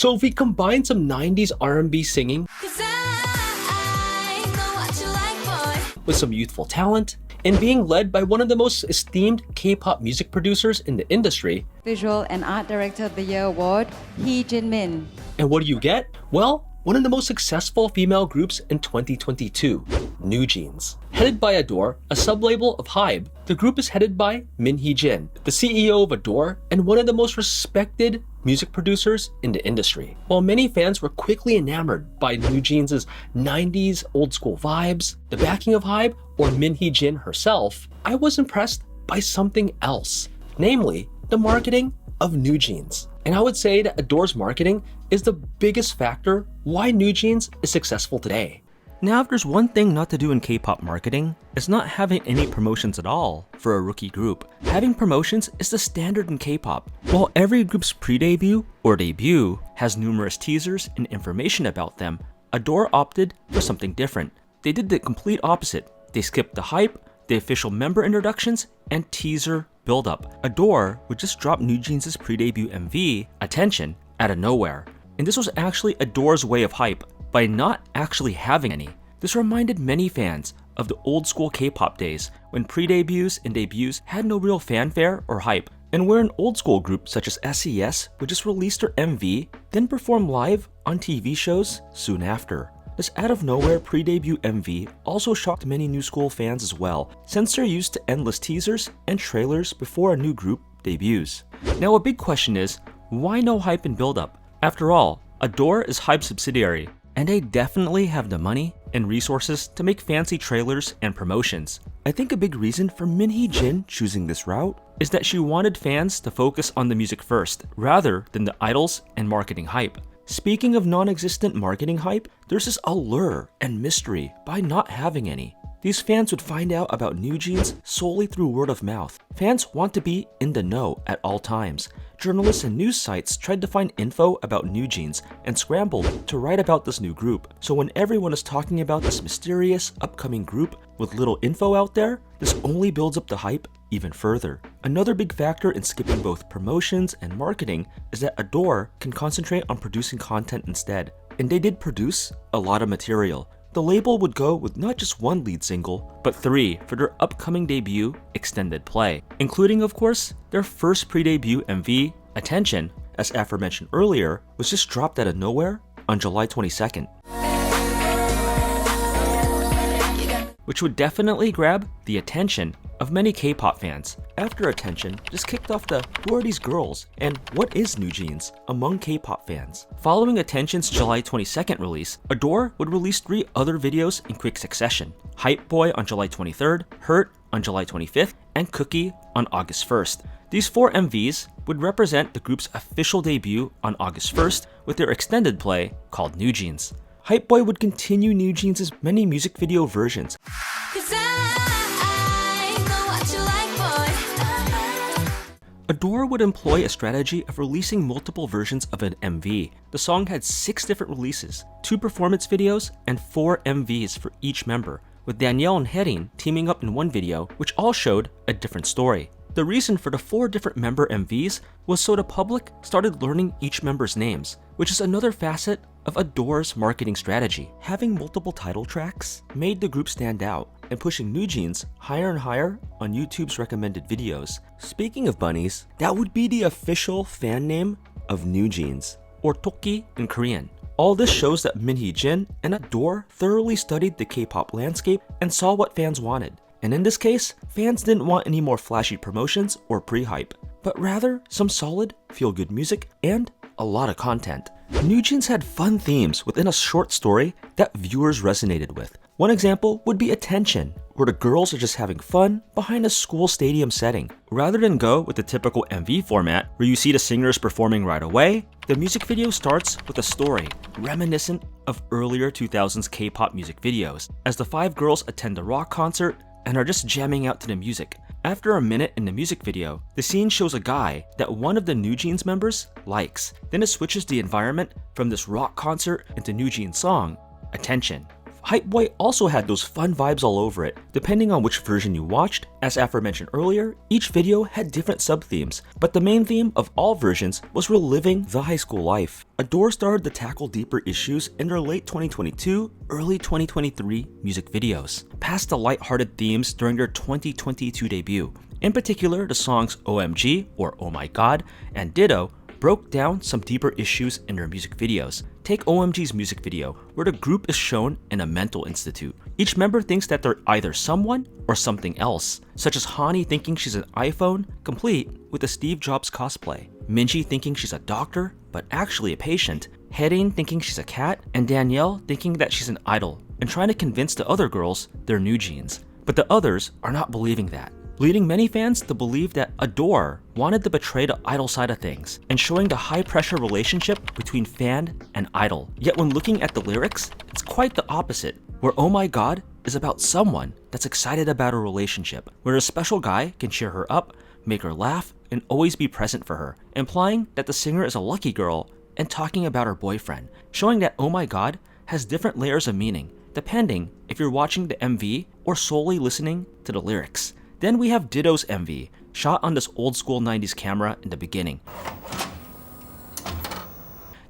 So if we combine some 90s R&B singing with some youthful talent, and being led by one of the most esteemed K-pop music producers in the industry, Visual and Art Director of the Year Award, Hee-jin Min. and what do you get? Well, one of the most successful female groups in 2022, NewJeans. Headed by ADOR, a sub-label of Hybe, the group is headed by Min Hee-jin, the CEO of ADOR and one of the most respected music producers in the industry. While many fans were quickly enamored by NewJeans' 90s old school vibes, the backing of Hybe, or Min Hee-jin herself, I was impressed by something else, namely the marketing of NewJeans. And I would say that ADOR's marketing is the biggest factor why NewJeans is successful today. Now, if there's one thing not to do in K-pop marketing, it's not having any promotions at all for a rookie group. Having promotions is the standard in K-pop. While every group's pre-debut or debut has numerous teasers and information about them, ADOR opted for something different. They did the complete opposite. They skipped the hype, the official member introductions, and teaser build-up. ADOR would just drop NewJeans' pre-debut MV, Attention, out of nowhere. And this was actually ADOR's way of hype, by not actually having any. This reminded many fans of the old school K-pop days when pre-debuts and debuts had no real fanfare or hype, and where an old school group such as SES would just release their MV, then perform live on TV shows soon after. This out of nowhere pre-debut MV also shocked many new school fans as well, since they're used to endless teasers and trailers before a new group debuts. Now a big question is, why no hype and build-up? After all, ADOR is Hybe's subsidiary, and they definitely have the money and resources to make fancy trailers and promotions. I think a big reason for Min Hee-jin choosing this route is that she wanted fans to focus on the music first, rather than the idols and marketing hype. Speaking of non-existent marketing hype, there's this allure and mystery by not having any. These fans would find out about NewJeans solely through word of mouth. Fans want to be in the know at all times. Journalists and news sites tried to find info about NewJeans and scrambled to write about this new group. So when everyone is talking about this mysterious upcoming group with little info out there, this only builds up the hype even further. Another big factor in skipping both promotions and marketing is that ADOR can concentrate on producing content instead. And they did produce a lot of material. The label would go with not just one lead single, but 3 for their upcoming debut extended play, including of course their first pre-debut MV, Attention, as aforementioned earlier, was just dropped out of nowhere on July 22nd. Which would definitely grab the attention of many K-pop fans. After Attention just kicked off the "Who are these girls?" and "What is NewJeans?" among K-pop fans. Following Attention's July 22nd release, ADOR would release 3 other videos in quick succession. Hype Boy on July 23rd, Hurt on July 25th, and Cookie on August 1st. These 4 MVs would represent the group's official debut on August 1st with their extended play called NewJeans. Hype Boy would continue NewJeans' many music video versions, ADOR would employ a strategy of releasing multiple versions of an MV. The song had 6 different releases, 2 performance videos, and 4 MVs for each member, with Danielle and Herin teaming up in one video, which all showed a different story. The reason for the 4 different member MVs was so the public started learning each member's names, which is another facet of ADOR's marketing strategy. Having multiple title tracks made the group stand out and pushing NewJeans higher and higher on YouTube's recommended videos. Speaking of bunnies, that would be the official fan name of NewJeans, or Toki in Korean. All this shows that Min Hee-jin and ADOR thoroughly studied the K-pop landscape and saw what fans wanted. And in this case, fans didn't want any more flashy promotions or pre-hype, but rather some solid, feel-good music and a lot of content. NewJeans had fun themes within a short story that viewers resonated with. One example would be Attention, where the girls are just having fun behind a school stadium setting. Rather than go with the typical MV format where you see the singers performing right away, the music video starts with a story reminiscent of earlier 2000s K-pop music videos, as the 5 girls attend a rock concert and are just jamming out to the music. After a minute in the music video, the scene shows a guy that one of the NewJeans members likes. Then it switches the environment from this rock concert into NewJeans' song, Attention. Hybe also had those fun vibes all over it, depending on which version you watched. As aforementioned earlier, each video had different sub-themes, but the main theme of all versions was reliving the high school life. ADOR started to tackle deeper issues in their late 2022, early 2023 music videos, past the lighthearted themes during their 2022 debut. In particular, the songs OMG, or Oh My God, and Ditto broke down some deeper issues in their music videos. Take OMG's music video, where the group is shown in a mental institute. Each member thinks that they're either someone or something else, such as Hani thinking she's an iPhone, complete with a Steve Jobs cosplay, Minji thinking she's a doctor, but actually a patient, Hae-rin thinking she's a cat, and Danielle thinking that she's an idol, and trying to convince the other girls they're NewJeans. But the others are not believing that, leading many fans to believe that ADOR wanted to betray the idol side of things and showing the high-pressure relationship between fan and idol. Yet when looking at the lyrics, it's quite the opposite, where Oh My God is about someone that's excited about a relationship, where a special guy can cheer her up, make her laugh, and always be present for her, implying that the singer is a lucky girl and talking about her boyfriend, showing that Oh My God has different layers of meaning, depending if you're watching the MV or solely listening to the lyrics. Then we have Ditto's MV, shot on this old school 90s camera in the beginning.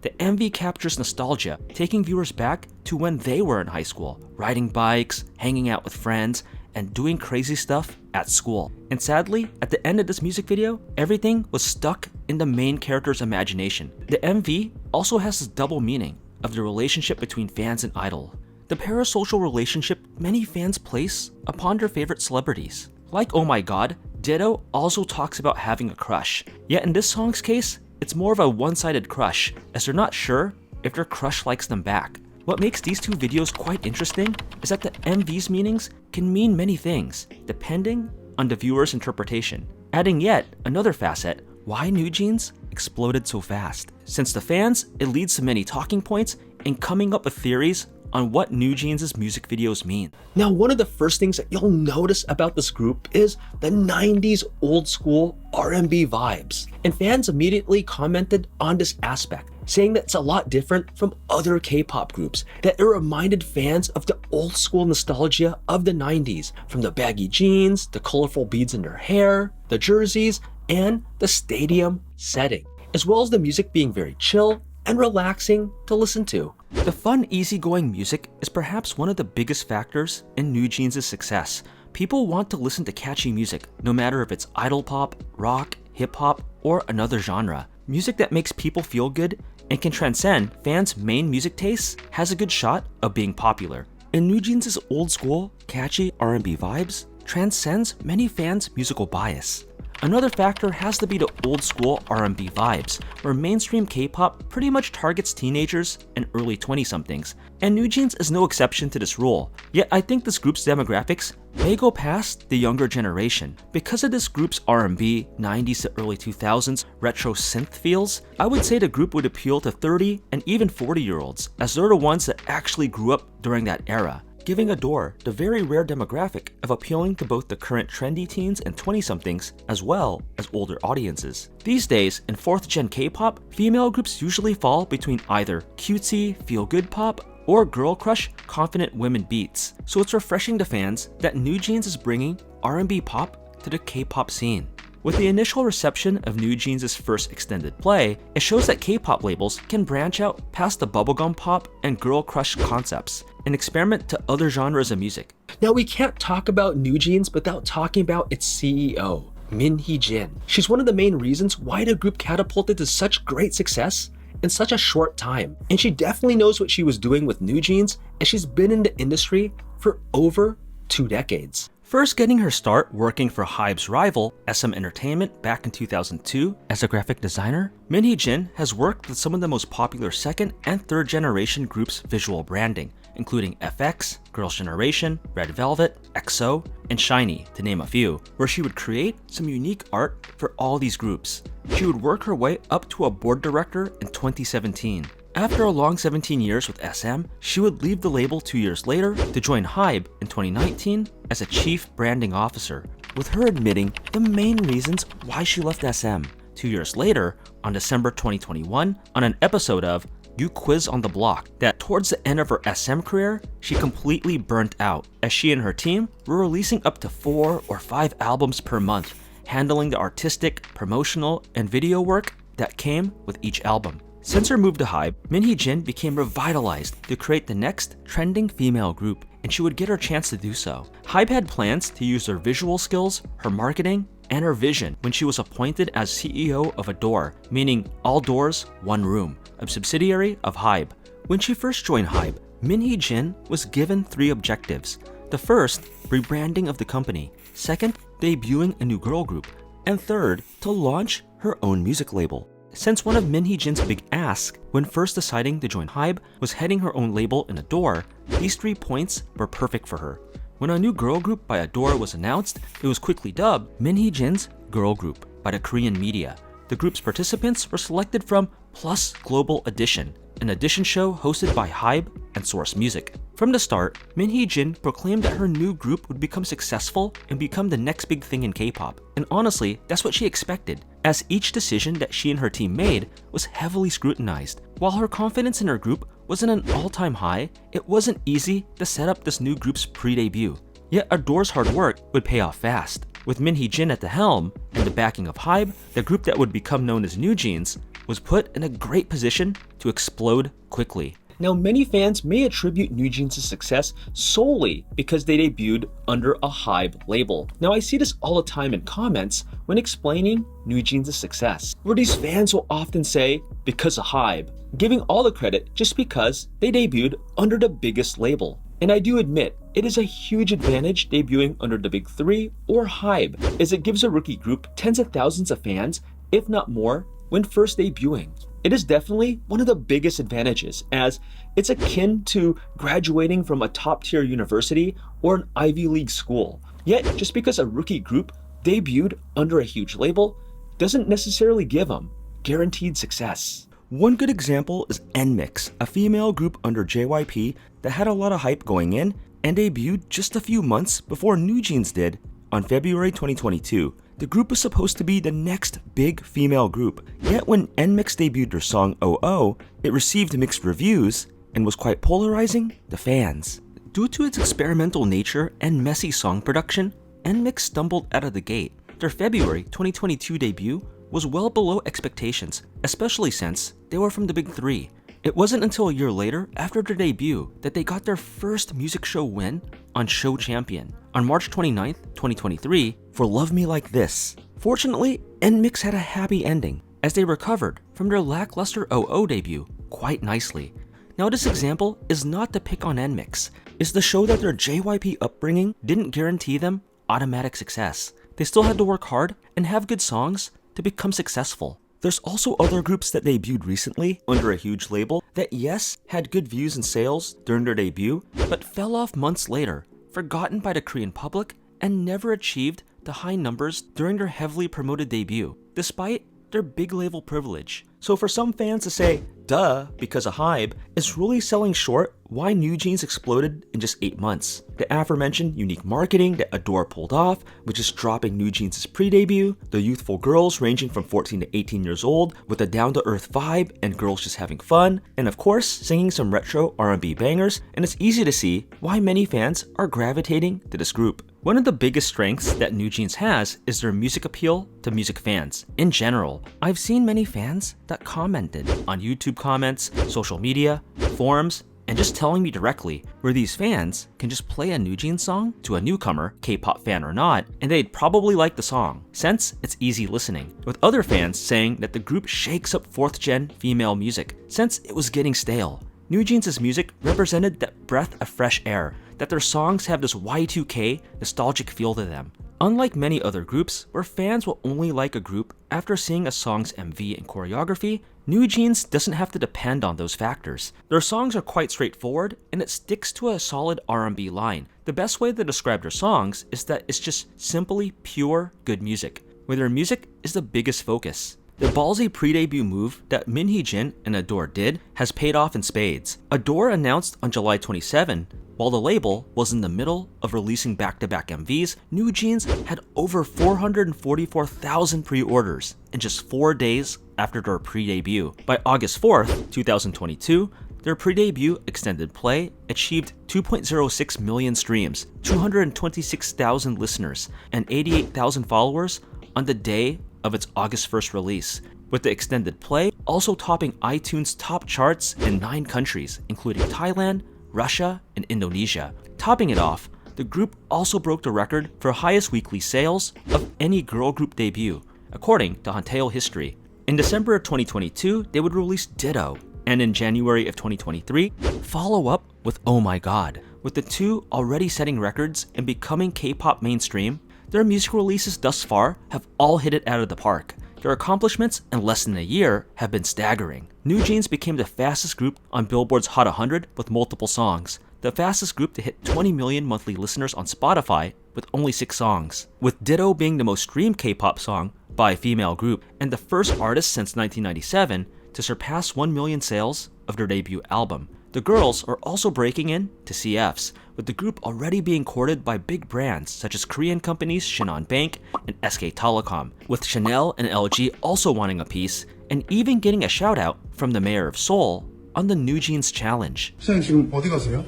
The MV captures nostalgia, taking viewers back to when they were in high school, riding bikes, hanging out with friends, and doing crazy stuff at school. And sadly, at the end of this music video, everything was stuck in the main character's imagination. The MV also has this double meaning of the relationship between fans and idol, the parasocial relationship many fans place upon their favorite celebrities. Like Oh My God, Ditto also talks about having a crush, yet in this song's case, it's more of a one-sided crush, as they're not sure if their crush likes them back. What makes these two videos quite interesting is that the MV's meanings can mean many things, depending on the viewer's interpretation. Adding yet another facet, why NewJeans exploded so fast. Since the fans, it leads to many talking points and coming up with theories on what NewJeans' music videos mean. Now, one of the first things that you'll notice about this group is the 90s old school R&B vibes. And fans immediately commented on this aspect, saying that it's a lot different from other K-pop groups, that it reminded fans of the old school nostalgia of the 90s, from the baggy jeans, the colorful beads in their hair, the jerseys, and the stadium setting, as well as the music being very chill and relaxing to listen to. The fun, easygoing music is perhaps one of the biggest factors in NewJeans' success. People want to listen to catchy music, no matter if it's idol pop, rock, hip-hop, or another genre. Music that makes people feel good and can transcend fans' main music tastes has a good shot of being popular. And NewJeans' old school, catchy R&B vibes transcends many fans' musical bias. Another factor has to be the old school R&B vibes, where mainstream K-pop pretty much targets teenagers and early 20-somethings, and NewJeans is no exception to this rule. Yet I think this group's demographics may go past the younger generation. Because of this group's R&B, 90s to early 2000s retro synth feels, I would say the group would appeal to 30 and even 40-year-olds, as they're the ones that actually grew up during that era, giving ADOR the very rare demographic of appealing to both the current trendy teens and 20-somethings as well as older audiences. These days, in 4th-gen K-pop, female groups usually fall between either cutesy, feel-good pop, or girl crush, confident women beats. So it's refreshing to fans that NewJeans is bringing R&B pop to the K-pop scene. With the initial reception of NewJeans' first extended play, it shows that K-pop labels can branch out past the bubblegum pop and girl crush concepts and experiment to other genres of music. Now, we can't talk about NewJeans without talking about its CEO, Min Hee-jin. She's one of the main reasons why the group catapulted to such great success in such a short time. And she definitely knows what she was doing with NewJeans, and she's been in the industry for over 2 decades. First getting her start working for Hybe's rival, SM Entertainment, back in 2002 as a graphic designer, Min Hee-jin has worked with some of the most popular 2nd and 3rd generation groups' visual branding, including FX, Girls' Generation, Red Velvet, EXO, and SHINee, to name a few, where she would create some unique art for all these groups. She would work her way up to a board director in 2017. After a long 17 years with SM, she would leave the label 2 years later to join Hybe in 2019 as a chief branding officer, with her admitting the main reasons why she left SM. 2 years later, on December 2021, on an episode of You Quiz on the Block that towards the end of her SM career, she completely burnt out, as she and her team were releasing up to 4 or 5 albums per month, handling the artistic, promotional, and video work that came with each album. Since her move to Hybe, Min Hee-jin became revitalized to create the next trending female group, and she would get her chance to do so. Hybe had plans to use her visual skills, her marketing, and her vision when she was appointed as CEO of ADOR, meaning All Doors, One Room, a subsidiary of Hybe. When she first joined Hybe, Min Hee-jin was given 3 objectives. The first, rebranding of the company. Second, debuting a new girl group. And third, to launch her own music label. Since one of Min Hee-jin's big asks when first deciding to join Hybe was heading her own label in ADOR, these 3 points were perfect for her. When a new girl group by ADOR was announced, it was quickly dubbed Min Hee-jin's Girl Group by the Korean media. The group's participants were selected from Plus Global Edition, an edition show hosted by Hybe and Source Music. From the start, Min Hee-jin proclaimed that her new group would become successful and become the next big thing in K-pop. And honestly, that's what she expected, as each decision that she and her team made was heavily scrutinized. While her confidence in her group was at an all-time high, it wasn't easy to set up this new group's pre-debut. Yet ADOR's hard work would pay off fast. With Min Hee-jin at the helm and the backing of Hybe, the group that would become known as NewJeans was put in a great position to explode quickly. Now, many fans may attribute NewJeans' success solely because they debuted under a Hybe label. Now, I see this all the time in comments when explaining NewJeans' success, where these fans will often say, because of Hybe, giving all the credit just because they debuted under the biggest label. And I do admit, it is a huge advantage debuting under the big 3 or Hybe, as it gives a rookie group tens of thousands of fans, if not more, when first debuting. It is definitely one of the biggest advantages, as it's akin to graduating from a top-tier university or an Ivy League school. Yet, just because a rookie group debuted under a huge label doesn't necessarily give them guaranteed success. One good example is NMIX, a female group under JYP that had a lot of hype going in and debuted just a few months before NewJeans did on February 2022. The group was supposed to be the next big female group, yet when NMIX debuted their song OO, it received mixed reviews and was quite polarizing to fans. Due to its experimental nature and messy song production, NMIX stumbled out of the gate. Their February 2022 debut was well below expectations, especially since they were from the big 3. It wasn't until a year later, after their debut, that they got their first music show win on Show Champion on March 29th, 2023 for Love Me Like This. Fortunately, NMIX had a happy ending, as they recovered from their lackluster OO debut quite nicely. Now, this example is not to pick on NMIX. It's to show that their JYP upbringing didn't guarantee them automatic success. They still had to work hard and have good songs to become successful. There's also other groups that debuted recently under a huge label that, yes, had good views and sales during their debut, but fell off months later, forgotten by the Korean public, and never achieved the high numbers during their heavily promoted debut, despite their big label privilege. So for some fans to say, duh, because of Hybe, is really selling short why NewJeans exploded in just 8 months. The aforementioned unique marketing that ADOR pulled off, which is dropping NewJeans' pre-debut, the youthful girls ranging from 14 to 18 years old with a down-to-earth vibe and girls just having fun, and of course, singing some retro R&B bangers, and it's easy to see why many fans are gravitating to this group. One of the biggest strengths that NewJeans has is their music appeal to music fans. In general, I've seen many fans that commented on YouTube comments, social media, forums, and just telling me directly where these fans can just play a NewJeans song to a newcomer, K-pop fan or not, and they'd probably like the song, since it's easy listening, with other fans saying that the group shakes up 4th-gen female music, since it was getting stale. NewJeans' music represented that breath of fresh air, that their songs have this Y2K nostalgic feel to them. Unlike many other groups, where fans will only like a group after seeing a song's MV and choreography, NewJeans doesn't have to depend on those factors. Their songs are quite straightforward, and it sticks to a solid R&B line. The best way to describe their songs is that it's just simply pure good music, where their music is the biggest focus. The ballsy pre-debut move that Min Hee-jin and ADOR did has paid off in spades. ADOR announced on July 27, while the label was in the middle of releasing back-to-back MVs, NewJeans had over 444,000 pre-orders in just 4 days after their pre-debut. By August 4th, 2022, their pre-debut extended play achieved 2.06 million streams, 226,000 listeners, and 88,000 followers on the day of its August 1st release, with the extended play also topping iTunes top charts in 9 countries, including Thailand, Russia, and Indonesia. Topping it off, the group also broke the record for highest weekly sales of any girl group debut, according to Hanteo History. In December of 2022, they would release Ditto, and in January of 2023, follow up with Oh My God. With the two already setting records and becoming K-pop mainstream, their music releases thus far have all hit it out of the park. Their accomplishments in less than a year have been staggering. NewJeans became the fastest group on Billboard's Hot 100 with multiple songs, the fastest group to hit 20 million monthly listeners on Spotify with only 6 songs, with Ditto being the most streamed K-pop song by a female group and the first artist since 1997 to surpass 1 million sales of their debut album. The girls are also breaking in to CFs, with the group already being courted by big brands such as Korean companies Shinhan Bank and SK Telecom, with Chanel and LG also wanting a piece, and even getting a shout out from the mayor of Seoul on the NewJeans challenge. 시장님 지금 어디 가세요?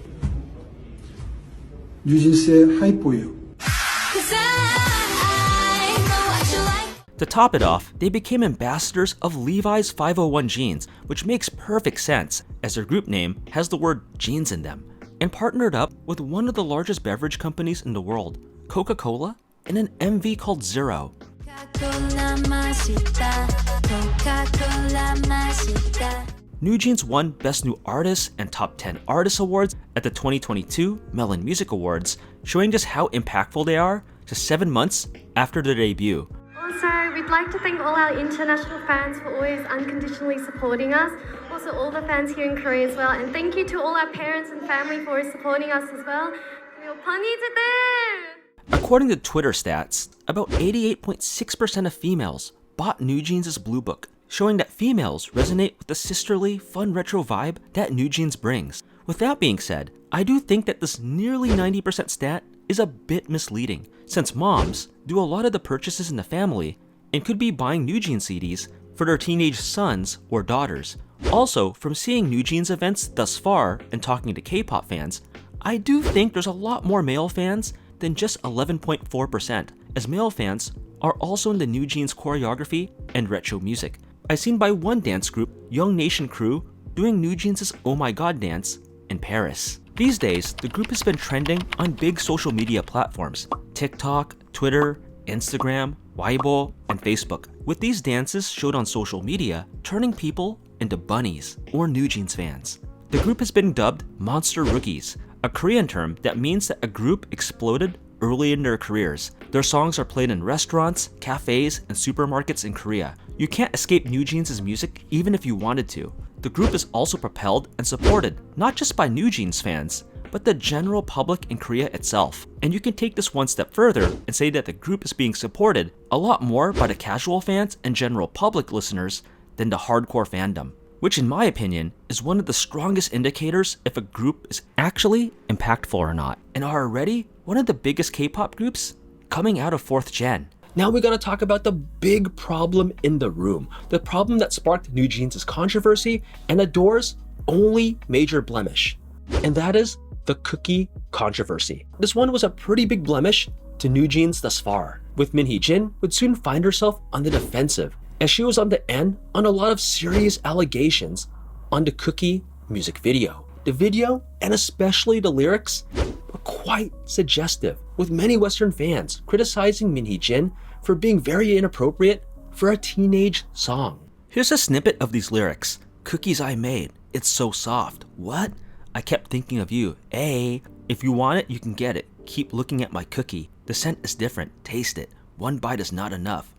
뉴진스의 하이보예요. To top it off, they became ambassadors of Levi's 501 jeans, which makes perfect sense as their group name has the word jeans in them, and partnered up with one of the largest beverage companies in the world, Coca-Cola, in an MV called Zero. NewJeans won Best New Artist and Top 10 Artist Awards at the 2022 Melon Music Awards, showing just how impactful they are just 7 months after their debut. Also, we'd like to thank all our international fans for always unconditionally supporting us. Also, all the fans here in Korea as well. And thank you to all our parents and family for always supporting us as well. According to Twitter stats, about 88.6% of females bought NewJeans' Blue Book, showing that females resonate with the sisterly, fun retro vibe that NewJeans brings. With that being said, I do think that this nearly 90% stat is a bit misleading, since moms do a lot of the purchases in the family and could be buying NewJeans CDs for their teenage sons or daughters. Also, from seeing NewJeans events thus far and talking to K-pop fans, I do think there's a lot more male fans than just 11.4%, as male fans are also into NewJeans choreography and retro music. I've seen by one dance group, Young Nation Crew, doing NewJeans' Oh My God dance in Paris. These days, the group has been trending on big social media platforms, TikTok, Twitter, Instagram, Hybe, and Facebook, with these dances showed on social media turning people into bunnies or NewJeans fans. The group has been dubbed Monster Rookies, a Korean term that means that a group exploded early in their careers. Their songs are played in restaurants, cafes, and supermarkets in Korea. You can't escape NewJeans' music even if you wanted to. The group is also propelled and supported not just by NewJeans fans, but the general public in Korea itself. And you can take this one step further and say that the group is being supported a lot more by the casual fans and general public listeners than the hardcore fandom, which in my opinion is one of the strongest indicators if a group is actually impactful or not, and are already one of the biggest K-pop groups coming out of 4th gen. Now we gotta talk about the big problem in the room, the problem that sparked NewJeans' controversy and ADOR's only major blemish, and that is the cookie controversy. This one was a pretty big blemish to NewJeans thus far, with Min Hee-jin would soon find herself on the defensive, as she was on the end on a lot of serious allegations on the cookie music video. The video, and especially the lyrics, were quite suggestive, with many Western fans criticizing Min Hee-jin for being very inappropriate for a teenage song. Here's a snippet of these lyrics. Cookies I made, it's so soft. What? I kept thinking of you. Hey, if you want it, you can get it. Keep looking at my cookie. The scent is different. Taste it. One bite is not enough.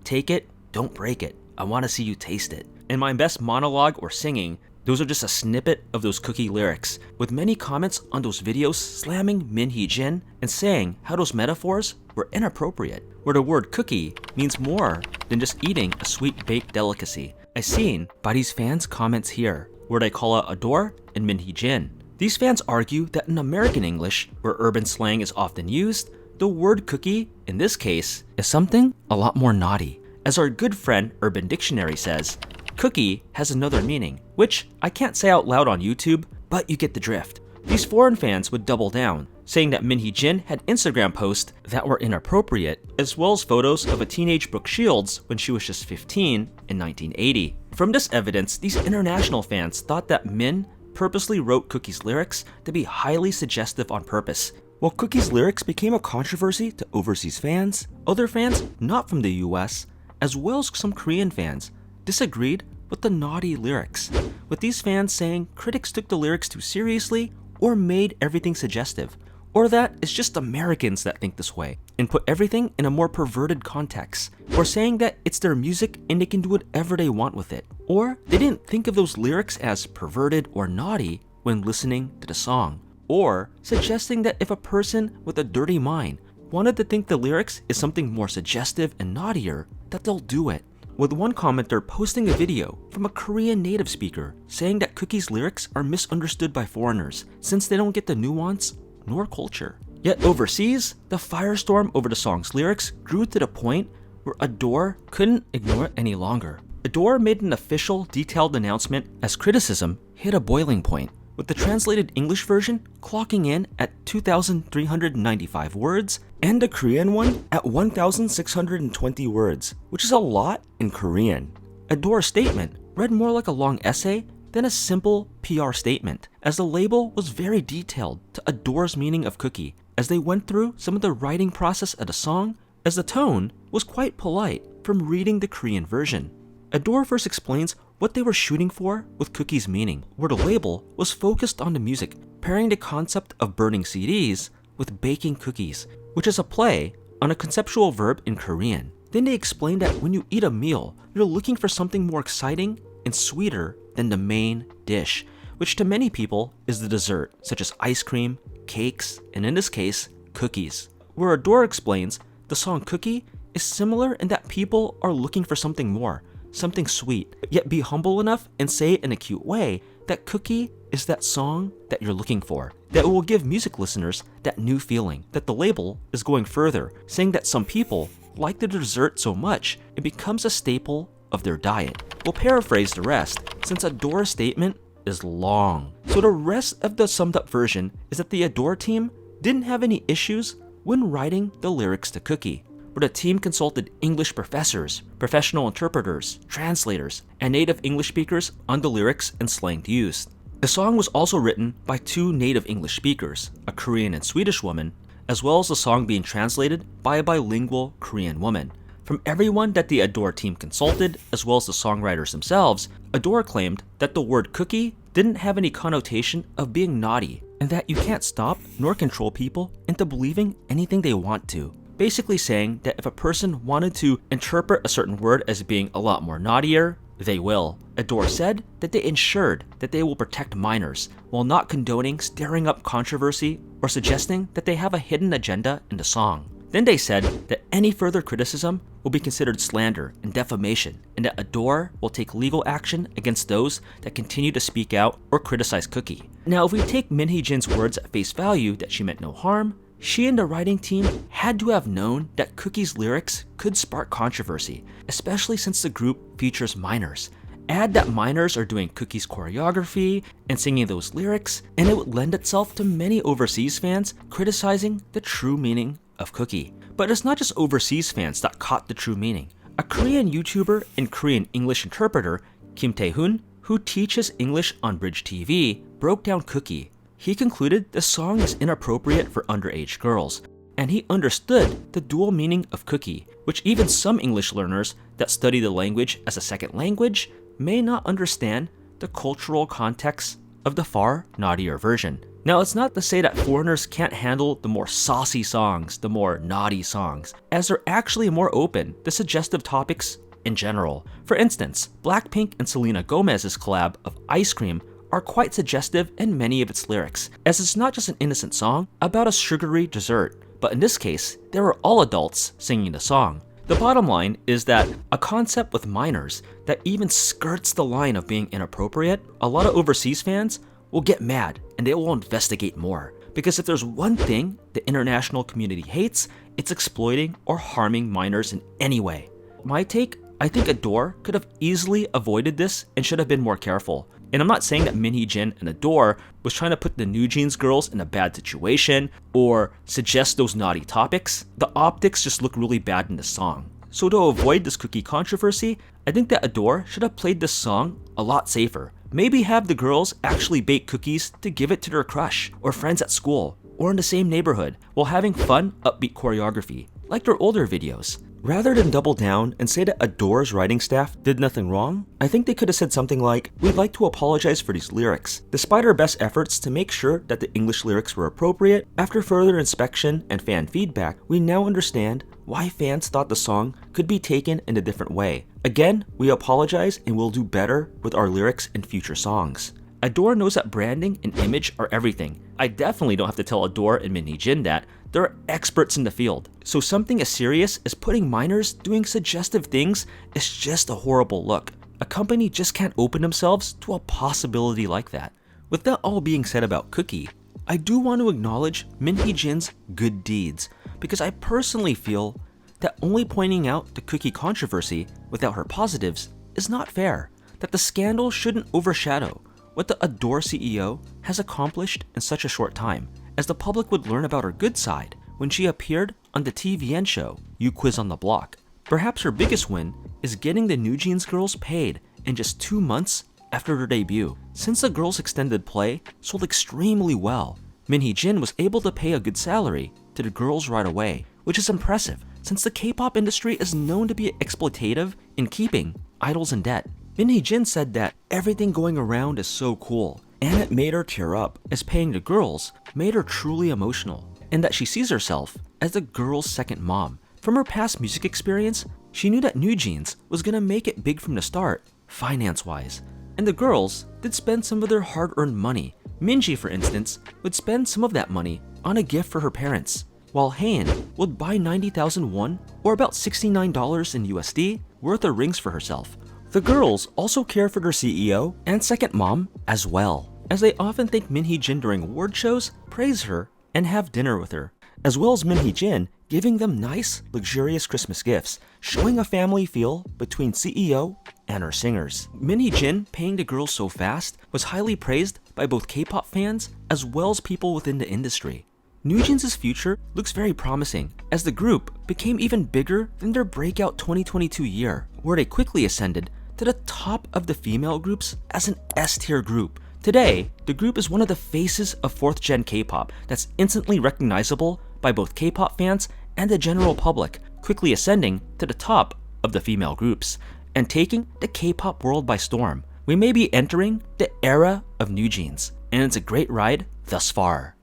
Take it, don't break it. I want to see you taste it. In my best monologue or singing, those are just a snippet of those cookie lyrics, with many comments on those videos slamming Min Hee-jin and saying how those metaphors were inappropriate, where the word cookie means more than just eating a sweet baked delicacy. I've seen by these fans' comments here, where they call out ADOR and Min Hee-jin. These fans argue that in American English, where urban slang is often used, the word cookie, in this case, is something a lot more naughty. As our good friend Urban Dictionary says, cookie has another meaning, which I can't say out loud on YouTube, but you get the drift. These foreign fans would double down, saying that Min Hee-jin had Instagram posts that were inappropriate, as well as photos of a teenage Brooke Shields when she was just 15 in 1980. From this evidence, these international fans thought that Min purposely wrote Cookie's lyrics to be highly suggestive on purpose. While Cookie's lyrics became a controversy to overseas fans, other fans not from the US, as well as some Korean fans, disagreed with the naughty lyrics, with these fans saying critics took the lyrics too seriously or made everything suggestive, or that it's just Americans that think this way and put everything in a more perverted context, or saying that it's their music and they can do whatever they want with it, or they didn't think of those lyrics as perverted or naughty when listening to the song, or suggesting that if a person with a dirty mind wanted to think the lyrics is something more suggestive and naughtier, that they'll do it. With one commenter posting a video from a Korean native speaker saying that Cookie's lyrics are misunderstood by foreigners since they don't get the nuance nor culture. Yet overseas, the firestorm over the song's lyrics grew to the point where ADOR couldn't ignore it any longer. ADOR made an official, detailed announcement as criticism hit a boiling point, with the translated English version clocking in at 2,395 words and the Korean one at 1,620 words, which is a lot in Korean. ADOR's statement read more like a long essay than a simple PR statement, as the label was very detailed to ADOR's meaning of cookie, as they went through some of the writing process of the song, as the tone was quite polite from reading the Korean version. ADOR first explains what they were shooting for with Cookie's meaning, where the label was focused on the music, pairing the concept of burning CDs with baking cookies, which is a play on a conceptual verb in Korean. Then they explained that when you eat a meal, you're looking for something more exciting and sweeter than the main dish, which to many people is the dessert, such as ice cream, cakes, and in this case, cookies. Where ADOR explains, the song Cookie is similar in that people are looking for something more, something sweet, yet be humble enough and say it in a cute way that Cookie is that song that you're looking for, that will give music listeners that new feeling, that the label is going further, saying that some people like the dessert so much it becomes a staple of their diet. We'll paraphrase the rest, since ADOR's statement is long. So the rest of the summed up version is that the ADOR team didn't have any issues when writing the lyrics to Cookie, where the team consulted English professors, professional interpreters, translators, and native English speakers on the lyrics and slang used. The song was also written by two native English speakers, a Korean and Swedish woman, as well as the song being translated by a bilingual Korean woman. From everyone that the ADOR team consulted, as well as the songwriters themselves, ADOR claimed that the word cookie didn't have any connotation of being naughty, and that you can't stop nor control people into believing anything they want to. Basically saying that if a person wanted to interpret a certain word as being a lot more naughtier, they will. ADOR said that they ensured that they will protect minors, while not condoning stirring up controversy or suggesting that they have a hidden agenda in the song. Then they said that any further criticism will be considered slander and defamation, and that ADOR will take legal action against those that continue to speak out or criticize Cookie. Now, if we take Min Hee-jin's words at face value that she meant no harm, she and the writing team had to have known that Cookie's lyrics could spark controversy, especially since the group features minors. Add that minors are doing Cookie's choreography and singing those lyrics, and it would lend itself to many overseas fans criticizing the true meaning of Cookie. But it's not just overseas fans that caught the true meaning. A Korean YouTuber and Korean English interpreter, Kim Tae-hoon, who teaches English on Bridge TV, broke down Cookie. He concluded the song is inappropriate for underage girls, and he understood the dual meaning of cookie, which even some English learners that study the language as a second language may not understand the cultural context of the far naughtier version. Now, it's not to say that foreigners can't handle the more saucy songs, the more naughty songs, as they're actually more open to suggestive topics in general. For instance, Blackpink and Selena Gomez's collab of Ice Cream are quite suggestive in many of its lyrics, as it's not just an innocent song about a sugary dessert, but in this case, they were all adults singing the song. The bottom line is that a concept with minors that even skirts the line of being inappropriate, a lot of overseas fans will get mad and they will investigate more. Because if there's one thing the international community hates, it's exploiting or harming minors in any way. My take, I think ADOR could have easily avoided this and should have been more careful. And I'm not saying that Min Hee-jin and ADOR was trying to put the NewJeans girls in a bad situation or suggest those naughty topics. The optics just look really bad in the song. So to avoid this cookie controversy, I think that ADOR should have played this song a lot safer. Maybe have the girls actually bake cookies to give it to their crush or friends at school or in the same neighborhood while having fun, upbeat choreography, like their older videos. Rather than double down and say that ADOR's writing staff did nothing wrong, I think they could have said something like, "We'd like to apologize for these lyrics. Despite our best efforts to make sure that the English lyrics were appropriate, after further inspection and fan feedback, we now understand why fans thought the song could be taken in a different way. Again, we apologize and will do better with our lyrics in future songs." ADOR knows that branding and image are everything. I definitely don't have to tell ADOR and Min Hee-jin that. They're experts in the field. So something as serious as putting minors doing suggestive things is just a horrible look. A company just can't open themselves to a possibility like that. With that all being said about Cookie, I do want to acknowledge Min Hee-jin's good deeds, because I personally feel that only pointing out the Cookie controversy without her positives is not fair, that the scandal shouldn't overshadow what the ADOR CEO has accomplished in such a short time, as the public would learn about her good side when she appeared on the TVN show You Quiz on the Block. Perhaps her biggest win is getting the NewJeans girls paid in just 2 months after their debut. Since the girls' extended play sold extremely well, Min Hee-jin was able to pay a good salary to the girls right away, which is impressive since the K-pop industry is known to be exploitative in keeping idols in debt. Min Hee-jin said that everything going around is so cool, and it made her tear up, as paying the girls made her truly emotional, and that she sees herself as the girls' second mom. From her past music experience, she knew that NewJeans was gonna make it big from the start, finance-wise. And the girls did spend some of their hard-earned money. Minji, for instance, would spend some of that money on a gift for her parents, while Haein would buy 90,000 won, or about $69 in USD, worth of rings for herself. The girls also care for their CEO and second mom as well, as they often thank Min Hee-jin during award shows, praise her, and have dinner with her, as well as Min Hee-jin giving them nice, luxurious Christmas gifts, showing a family feel between CEO and her singers. Min Hee-jin paying the girls so fast was highly praised by both K-pop fans as well as people within the industry. NewJeans' future looks very promising, as the group became even bigger than their breakout 2022 year, where they quickly ascended to the top of the female groups as an S-tier group. Today, the group is one of the faces of 4th gen K-pop that's instantly recognizable by both K-pop fans and the general public, quickly ascending to the top of the female groups and taking the K-pop world by storm. We may be entering the era of NewJeans, and it's a great ride thus far.